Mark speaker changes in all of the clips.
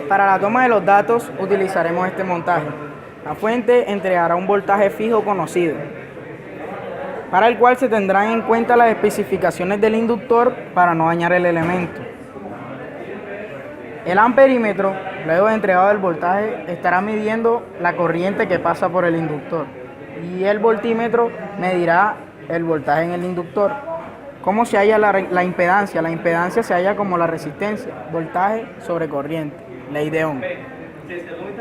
Speaker 1: Para la toma de los datos utilizaremos este montaje. La fuente entregará un voltaje fijo conocido, para el cual se tendrán en cuenta las especificaciones del inductor para no dañar el elemento. El amperímetro, luego de entregado el voltaje, estará midiendo la corriente que pasa por el inductor, y el voltímetro medirá el voltaje en el inductor. ¿Cómo se halla la impedancia? La impedancia se halla como la resistencia, voltaje sobre corriente, ley de Ohm.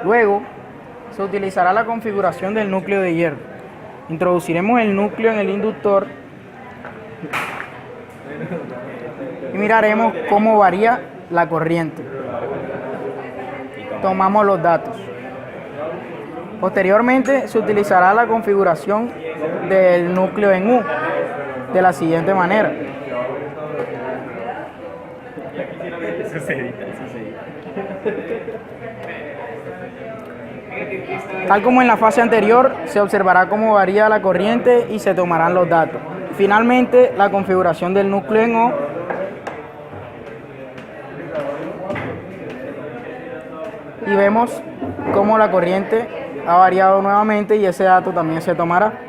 Speaker 1: Luego, se utilizará la configuración del núcleo de hierro. Introduciremos el núcleo en el inductor y miraremos cómo varía la corriente. Tomamos los datos. Posteriormente, se utilizará la configuración del núcleo en U de la siguiente manera. Tal como en la fase anterior, se observará cómo varía la corriente y se tomarán los datos. Finalmente, la configuración del núcleo en O y vemos cómo la corriente ha variado nuevamente y ese dato también se tomará.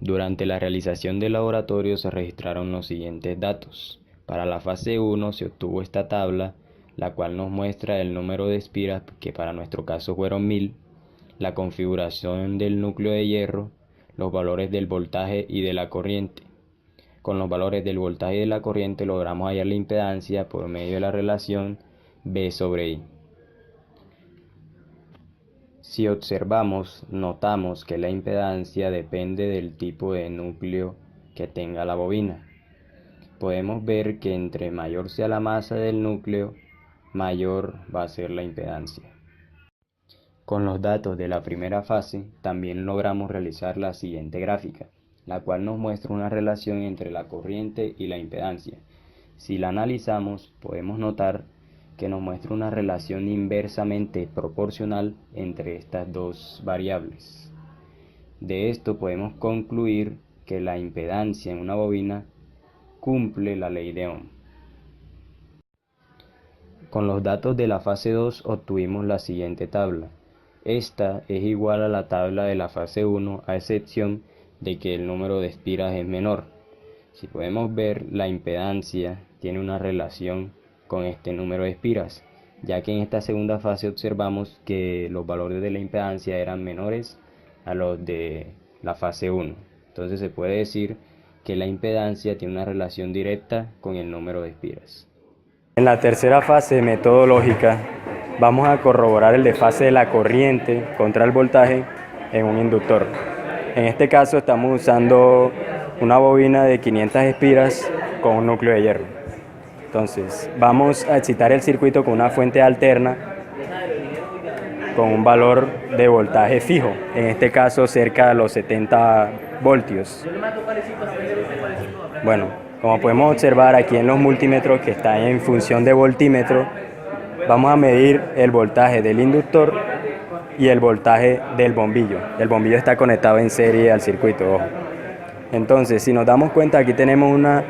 Speaker 2: Durante la realización del laboratorio se registraron los siguientes datos. Para la fase 1 se obtuvo esta tabla, la cual nos muestra el número de espiras, que para nuestro caso fueron 1000, la configuración del núcleo de hierro, los valores del voltaje y de la corriente. Con los valores del voltaje y de la corriente logramos hallar la impedancia por medio de la relación B sobre I. Si observamos, notamos que la impedancia depende del tipo de núcleo que tenga la bobina. Podemos ver que entre mayor sea la masa del núcleo, mayor va a ser la impedancia. Con los datos de la primera fase, también logramos realizar la siguiente gráfica, la cual nos muestra una relación entre la corriente y la impedancia. Si la analizamos, podemos notar que nos muestra una relación inversamente proporcional entre estas dos variables. De esto podemos concluir que la impedancia en una bobina cumple la ley de Ohm. Con los datos de la fase 2 obtuvimos la siguiente tabla. Esta es igual a la tabla de la fase 1, a excepción de que el número de espiras es menor. Si podemos ver, la impedancia tiene una relación con este número de espiras, ya que en esta segunda fase observamos que los valores de la impedancia eran menores a los de la fase 1. Entonces se puede decir que la impedancia tiene una relación directa con el número de espiras.
Speaker 3: En la tercera fase metodológica vamos a corroborar el desfase de la corriente contra el voltaje en un inductor. En este caso estamos usando una bobina de 500 espiras con un núcleo de hierro. Entonces vamos a excitar el circuito con una fuente alterna con un valor de voltaje fijo, en este caso cerca de los 70 voltios. Bueno, como podemos observar aquí en los multímetros que están en función de voltímetro, vamos a medir el voltaje del inductor y el voltaje del bombillo. El bombillo está conectado en serie al circuito, ojo. Entonces, si nos damos cuenta, aquí tenemos una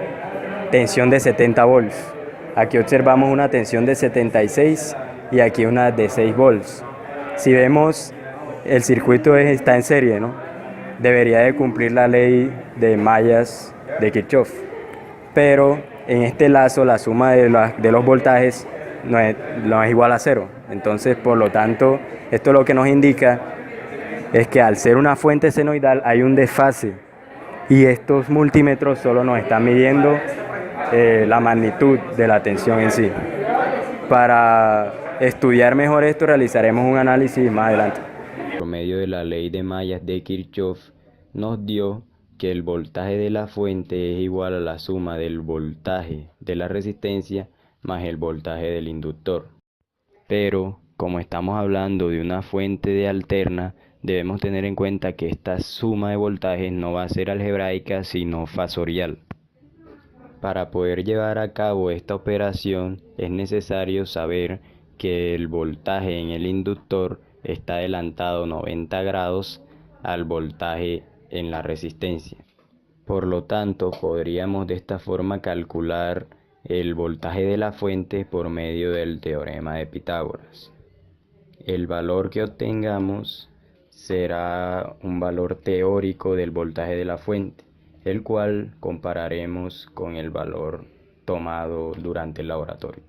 Speaker 3: tensión de 70 volts. Aquí observamos una tensión de 76 y aquí una de 6 volts. Si vemos, el circuito está en serie, ¿no? Debería de cumplir la ley de mallas de Kirchhoff. Pero en este lazo la suma de los voltajes no es igual a cero. Entonces, por lo tanto, esto lo que nos indica es que al ser una fuente senoidal hay un desfase y estos multímetros solo nos están midiendo la magnitud de la tensión en sí. Para estudiar mejor esto realizaremos un análisis más adelante.
Speaker 2: Por medio de la ley de mallas de Kirchhoff nos dio que el voltaje de la fuente es igual a la suma del voltaje de la resistencia más el voltaje del inductor. Pero como estamos hablando de una fuente de alterna, debemos tener en cuenta que esta suma de voltajes no va a ser algebraica sino fasorial. Para poder llevar a cabo esta operación es necesario saber que el voltaje en el inductor está adelantado 90 grados al voltaje en la resistencia. Por lo tanto, podríamos de esta forma calcular el voltaje de la fuente por medio del teorema de Pitágoras. El valor que obtengamos será un valor teórico del voltaje de la fuente, el cual compararemos con el valor tomado durante el laboratorio.